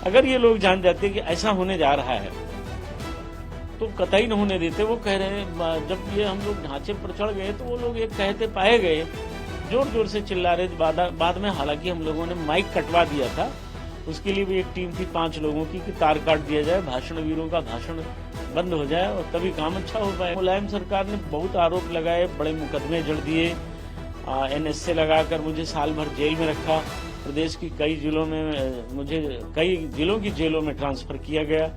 अगर ये लोग जान जाते कि ऐसा होने जा रहा है तो कतई न होने देते। वो कह रहे हैं, जब ये हम लोग ढांचे पर चढ़ गए तो वो लोग एक कहते पाए गए, जोर जोर से चिल्ला रहे थे। बाद में हालांकि हम लोगों ने माइक कटवा दिया था, उसके लिए भी एक टीम थी 5 लोगों की कि तार काट दिया जाए, भाषण वीरों का भाषण बंद हो जाए और तभी काम अच्छा हो पाए। मुलायम सरकार ने बहुत आरोप लगाए, बड़े मुकदमे जड़ दिए, NSA लगाकर मुझे साल भर जेल में रखा। प्रदेश की कई जिलों में मुझे कई जिलों की जेलों में ट्रांसफर किया गया,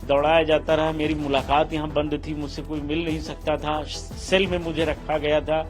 दौड़ाया जाता रहा। मेरी मुलाकात यहाँ बंद थी, मुझसे कोई मिल नहीं सकता था, सेल में मुझे रखा गया था।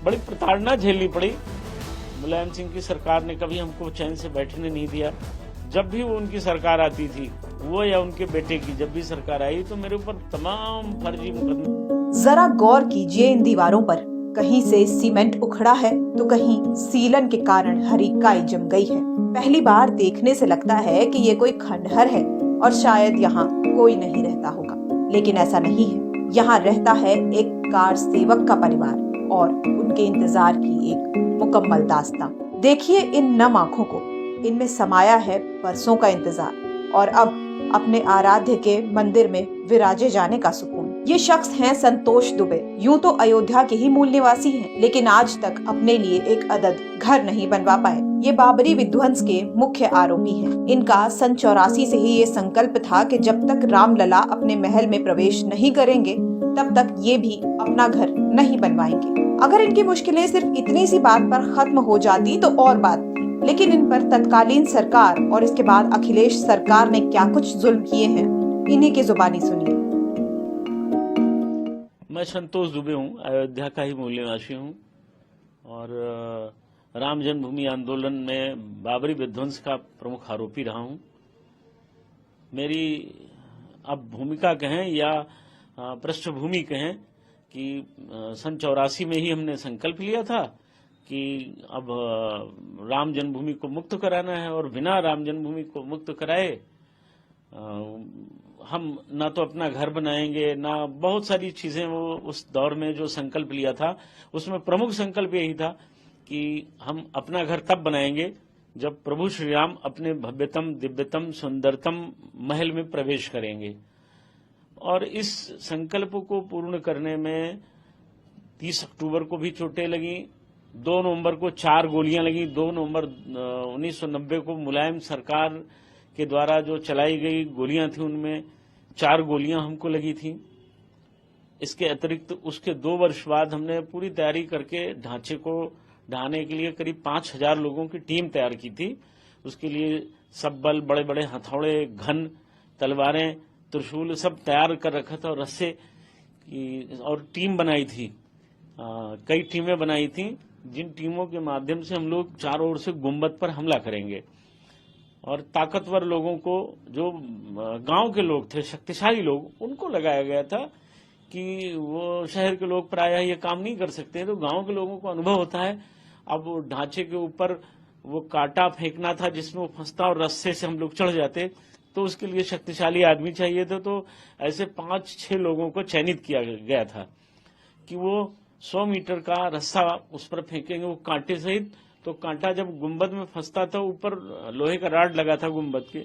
बड़ी प्रताड़ना झेलनी पड़ी। मुलायम सिंह की सरकार ने कभी हमको चैन से बैठने नहीं दिया। जब भी वो उनकी सरकार आती थी, वो या उनके बेटे की जब भी सरकार आई, तो मेरे ऊपर तमाम फर्जी मुकदमे। जरा गौर कीजिए इन दीवारों पर, कहीं से सीमेंट उखड़ा है तो कहीं सीलन के कारण हरी काई जम गई है। पहली बार देखने से लगता है कि ये कोई खंडहर है और शायद यहाँ कोई नहीं रहता होगा, लेकिन ऐसा नहीं है। यहाँ रहता है एक कार सेवक का परिवार और उनके इंतजार की एक मुकम्मल दास्तां। देखिए इन नम आंखों को, इनमें समाया है बरसों का इंतजार और अब अपने आराध्य के मंदिर में विराजे जाने का सुकून। ये शख्स हैं संतोष दुबे। यूं तो अयोध्या के ही मूल निवासी हैं, लेकिन आज तक अपने लिए एक अदद घर नहीं बनवा पाए। ये बाबरी विध्वंस के मुख्य आरोपी हैं। इनका सन 84 से ही ये संकल्प था कि जब तक रामलला अपने महल में प्रवेश नहीं करेंगे तब तक ये भी अपना घर नहीं बनवाएंगे। अगर इनकी मुश्किलें सिर्फ इतनी सी बात पर खत्म हो जाती तो और बात थी, लेकिन इन पर तत्कालीन सरकार और इसके बाद अखिलेश सरकार ने क्या कुछ जुल्म किए हैं, इन्हीं की जुबानी सुनिए। मैं संतोष दुबे हूँ, अयोध्या का ही मूल निवासी हूँ और राम जन्मभूमि आंदोलन में बाबरी विध्वंस का प्रमुख आरोपी रहा हूँ। मेरी अब भूमिका कहें या पृष्ठभूमि कहें कि सन 84 में ही हमने संकल्प लिया था कि अब राम जन्मभूमि को मुक्त कराना है और बिना राम जन्मभूमि को मुक्त कराए हम ना तो अपना घर बनाएंगे, ना बहुत सारी चीजें। वो उस दौर में जो संकल्प लिया था उसमें प्रमुख संकल्प यही था कि हम अपना घर तब बनाएंगे जब प्रभु श्री राम अपने भव्यतम दिव्यतम सुंदरतम महल में प्रवेश करेंगे। और इस संकल्प को पूर्ण करने में 30 अक्टूबर को भी चोटें लगी, 2 नवंबर को 4 गोलियां लगी। 2 नवंबर 1990 को मुलायम सरकार के द्वारा जो चलाई गई गोलियां थी उनमें 4 गोलियां हमको लगी थी। इसके अतिरिक्त उसके 2 वर्ष बाद हमने पूरी तैयारी करके ढांचे को ढहाने के लिए करीब 5000 लोगों की टीम तैयार की थी। उसके लिए सब बल, बड़े बड़े हथौड़े, घन, तलवारें, त्रिशूल सब तैयार कर रखा था और रस्से और टीम बनाई थी। कई टीमें बनाई थी जिन टीमों के माध्यम से हम लोग चारों ओर से गुंबद पर हमला करेंगे और ताकतवर लोगों को, जो गांव के लोग थे, शक्तिशाली लोग, उनको लगाया गया था कि वो शहर के लोग प्रायः ये काम नहीं कर सकते, तो गांव के लोगों को अनुभव होता है। अब वो ढांचे के ऊपर वो कांटा फेंकना था जिसमें वो फंसता और रस्से से हम लोग चढ़ जाते, तो उसके लिए शक्तिशाली आदमी चाहिए थे। तो ऐसे 5-6 लोगों को चयनित किया गया था कि वो 100 मीटर का रस्सा उस पर फेंकेंगे, वो कांटे सहित। तो कांटा जब गुंबद में फंसता था, ऊपर लोहे का राड लगा था गुंबद के,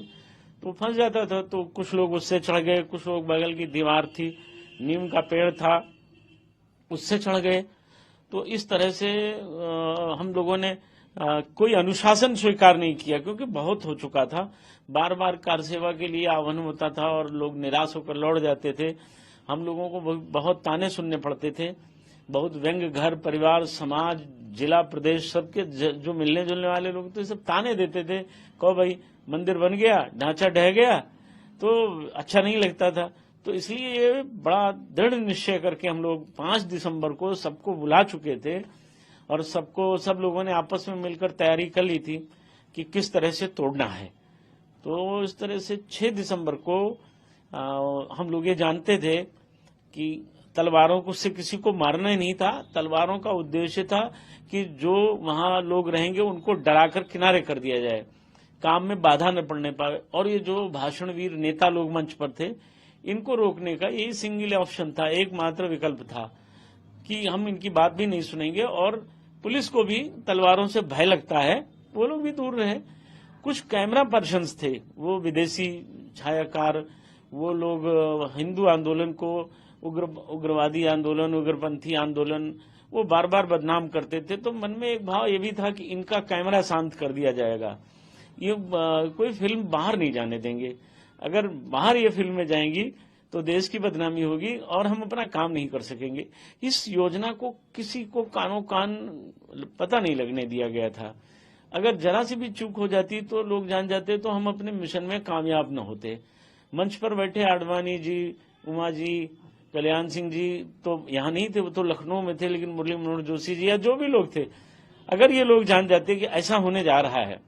तो फंस जाता था। तो कुछ लोग उससे चढ़ गए, कुछ लोग बगल की दीवार थी, नीम का पेड़ था, उससे चढ़ गए। तो इस तरह से हम लोगों ने कोई अनुशासन स्वीकार नहीं किया क्योंकि बहुत हो चुका था। बार बार कार सेवा के लिए आह्वान होता था और लोग निराश होकर लौट जाते थे। हम लोगों को बहुत ताने सुनने पड़ते थे, बहुत व्यंग घर परिवार समाज जिला प्रदेश सबके जो मिलने जुलने वाले लोग थे सब ताने देते थे। कहो भाई मंदिर बन गया, ढांचा ढह गया, तो अच्छा नहीं लगता था। तो इसलिए ये बड़ा दृढ़ निश्चय करके हम लोग 5 दिसंबर को सबको बुला चुके थे और सब लोगों ने आपस में मिलकर तैयारी कर ली थी कि किस तरह से तोड़ना है। तो इस तरह से 6 दिसंबर को हम लोग ये जानते थे कि तलवारों को से किसी को मारना ही नहीं था। तलवारों का उद्देश्य था कि जो वहां लोग रहेंगे उनको डराकर किनारे कर दिया जाए, काम में बाधा न पड़ने पाए। और ये जो भाषणवीर नेता लोग मंच पर थे, इनको रोकने का यही सिंगल ऑप्शन था, एकमात्र विकल्प था कि हम इनकी बात भी नहीं सुनेंगे। और पुलिस को भी तलवारों से भय लगता है, वो लोग भी दूर रहे। कुछ कैमरा पर्सन्स थे, वो विदेशी छायाकार, वो लोग हिंदू आंदोलन को उग्रवादी आंदोलन, उग्रपंथी आंदोलन वो बार बार बदनाम करते थे। तो मन में एक भाव ये भी था कि इनका कैमरा शांत कर दिया जाएगा, ये कोई फिल्म बाहर नहीं जाने देंगे। अगर बाहर ये फिल्में जाएंगी तो देश की बदनामी होगी और हम अपना काम नहीं कर सकेंगे। इस योजना को किसी को कानो कान पता नहीं लगने दिया गया था। अगर जरा सी भी चूक हो जाती तो लोग जान जाते, तो हम अपने मिशन में कामयाब न होते। मंच पर बैठे आडवाणी जी, उमा जी, कल्याण सिंह जी तो यहाँ नहीं थे, वो तो लखनऊ में थे, लेकिन मुरली मनोहर जोशी जी या जो भी लोग थे, अगर ये लोग जान जाते कि ऐसा होने जा रहा है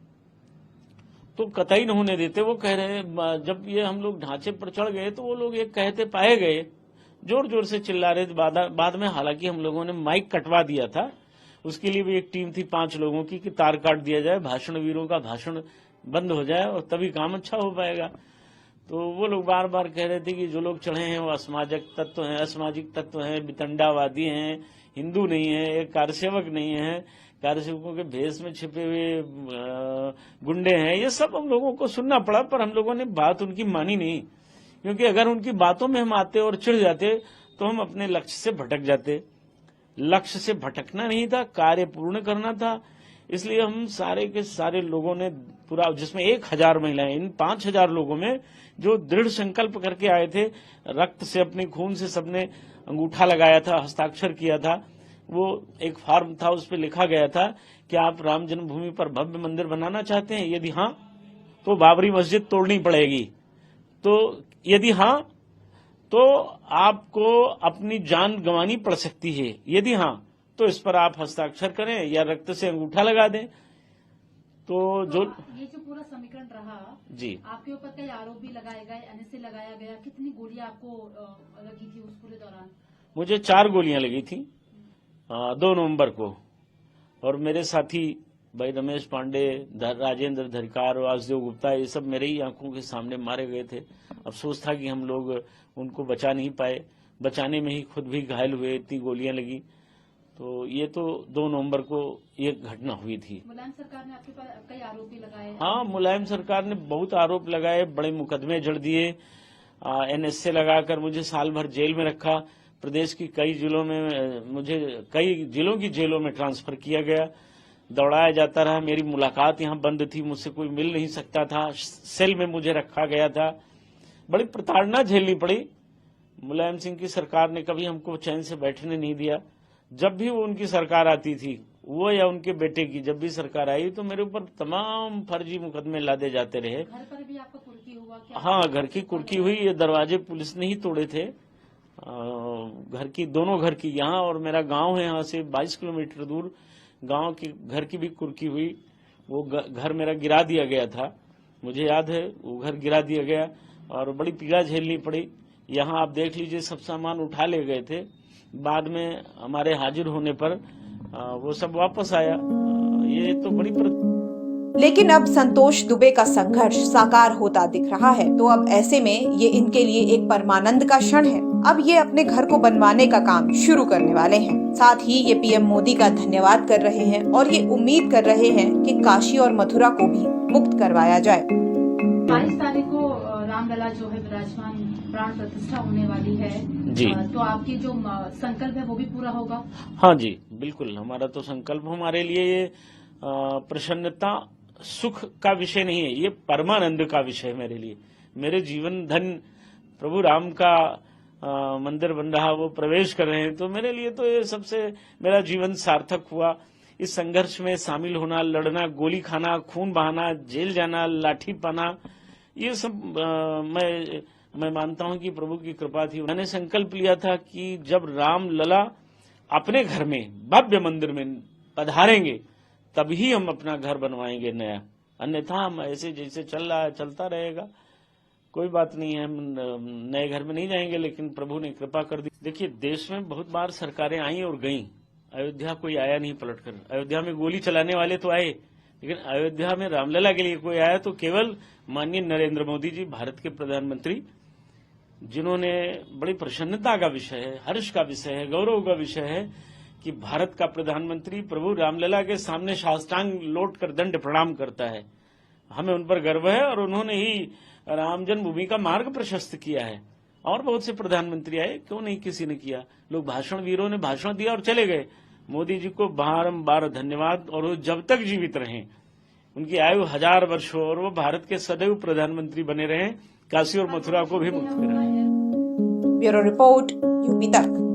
तो कतई न होने देते। वो कह रहे हैं, जब ये हम लोग ढांचे पर चढ़ गए तो वो लोग ये कहते पाए गए, जोर जोर से चिल्ला रहे थे। बाद में हालांकि हम लोगों ने माइक कटवा दिया था, उसके लिए भी एक टीम थी 5 लोगों की कि तार काट दिया जाए, भाषण वीरों का भाषण बंद हो जाए और तभी काम अच्छा हो पाएगा। तो वो लोग बार बार कह रहे थे कि जो लोग चढ़े हैं वो असामाजिक तत्व हैं, वितंडावादी हैं, हिंदू नहीं है, एक कार्यसेवक नहीं है, कार्यसेवकों के भेष में छिपे हुए गुंडे हैं। ये सब हम लोगों को सुनना पड़ा, पर हम लोगों ने बात उनकी मानी नहीं, क्योंकि अगर उनकी बातों में हम आते और चिढ़ जाते तो हम अपने लक्ष्य से भटक जाते। लक्ष्य से भटकना नहीं था, कार्य पूर्ण करना था। इसलिए हम सारे के सारे लोगों ने पूरा, जिसमें 1000 महिलाएं, इन 5000 लोगों में जो दृढ़ संकल्प करके आए थे, रक्त से अपने खून से सबने अंगूठा लगाया था, हस्ताक्षर किया था। वो एक फॉर्म था, उस पर लिखा गया था कि आप राम जन्मभूमि पर भव्य मंदिर बनाना चाहते हैं, यदि हाँ तो बाबरी मस्जिद तोड़नी पड़ेगी, तो यदि हाँ तो आपको अपनी जान गंवानी पड़ सकती है, यदि हाँ तो इस पर आप हस्ताक्षर करें या रक्त से अंगूठा लगा दें। तो जो ये जो पूरा समीकरण रहा जी, आपके ऊपर कई आरोप भी लगाए गए, एनएसए लगाया गया, कितनी गोलियां आपको लगी थी उस पूरे दौरान? मुझे 4 गोलियां लगी थी 2 नवंबर को, और मेरे साथी भाई रमेश पांडे, राजेंद्र धरिकार, वासुदेव गुप्ता, ये सब मेरे ही आंखों के सामने मारे गए थे। अफसोस था कि हम लोग उनको बचा नहीं पाए, बचाने में ही खुद भी घायल हुए, इतनी गोलियां लगी। तो ये तो 2 नवंबर को ये घटना हुई थी। मुलायम सरकार ने आपके पास कई आरोप भी लगाए। हाँ, मुलायम सरकार ने बहुत आरोप लगाए, बड़े मुकदमे जड़ दिए, एनएसए लगाकर मुझे साल भर जेल में रखा। प्रदेश की कई जिलों में मुझे कई जिलों की जेलों में ट्रांसफर किया गया, दौड़ाया जाता रहा। मेरी मुलाकात यहाँ बंद थी, मुझसे कोई मिल नहीं सकता था, सेल में मुझे रखा गया था। बड़ी प्रताड़ना झेलनी पड़ी। मुलायम सिंह की सरकार ने कभी हमको चैन से बैठने नहीं दिया। जब भी वो उनकी सरकार आती थी, वो या उनके बेटे की जब भी सरकार आई, तो मेरे ऊपर तमाम फर्जी मुकदमे लादे जाते रहे। घर पर भी आपका कुर्की हुआ क्या? हाँ, घर की कुर्की हुई। ये दरवाजे पुलिस ने ही तोड़े थे, घर की, दोनों घर की। यहाँ और मेरा गांव है, यहाँ से 22 किलोमीटर दूर गांव की घर की भी कुर्की हुई। वो घर मेरा गिरा दिया गया था, मुझे याद है, वो घर गिरा दिया गया और बड़ी पीड़ा झेलनी पड़ी। यहाँ आप देख लीजिए, सब सामान उठा ले गए थे, बाद में हमारे हाजिर होने पर वो सब वापस आया। ये तो बड़ी लेकिन अब संतोष दुबे का संघर्ष साकार होता दिख रहा है, तो अब ऐसे में ये इनके लिए एक परमानंद का क्षण है। अब ये अपने घर को बनवाने का काम शुरू करने वाले हैं। साथ ही ये पीएम मोदी का धन्यवाद कर रहे हैं और ये उम्मीद कर रहे हैं कि काशी और मथुरा को भी मुक्त करवाया जाए। 22 तारीख को रामलला जो है विराजमान प्राण प्रतिष्ठा होने वाली है जी। तो आपकी जो संकल्प है वो भी पूरा होगा? हाँ जी, बिल्कुल। हमारा तो संकल्प, हमारे लिए ये प्रसन्नता सुख का विषय नहीं है, ये परमानंद का विषय है मेरे लिए। मेरे जीवन धन प्रभु राम का मंदिर बन रहा, वो प्रवेश कर रहे हैं, तो मेरे लिए तो ये सबसे मेरा जीवन सार्थक हुआ। इस संघर्ष में शामिल होना, लड़ना, गोली खाना, खून बहाना, जेल जाना, लाठी पाना, ये सब मैं मानता हूं कि प्रभु की कृपा थी। मैंने संकल्प लिया था कि जब राम लला अपने घर में भव्य मंदिर में पधारेंगे तभी हम अपना घर बनवाएंगे नया, अन्यथा हम ऐसे जैसे चल रहा है चलता रहेगा। कोई बात नहीं है, हम नए घर में नहीं जाएंगे, लेकिन प्रभु ने कृपा कर दी। देखिए, देश में बहुत बार सरकारें आई और गईं, अयोध्या कोई आया नहीं पलटकर। अयोध्या में गोली चलाने वाले तो आए, लेकिन अयोध्या में रामलला के लिए कोई आया तो केवल माननीय नरेंद्र मोदी जी, भारत के प्रधानमंत्री, जिन्होंने बड़ी प्रसन्नता का विषय है, हर्ष का विषय है, गौरव का विषय है कि भारत का प्रधानमंत्री प्रभु रामलला के सामने साष्टांग लौट कर दंड प्रणाम करता है। हमें उन पर गर्व है और उन्होंने ही राम जन्मभूमि का मार्ग प्रशस्त किया है। और बहुत से प्रधानमंत्री आए, क्यों नहीं किसी ने किया। लोग भाषण वीरों ने भाषण दिया और चले गए। मोदी जी को बारंबार धन्यवाद। और वो जब तक जीवित रहें, उनकी आयु 1000 वर्ष हो और वो भारत के सदैव प्रधानमंत्री बने रहें, काशी और मथुरा को भी मुक्त करें। ब्यूरो रिपोर्ट, यूपी तक।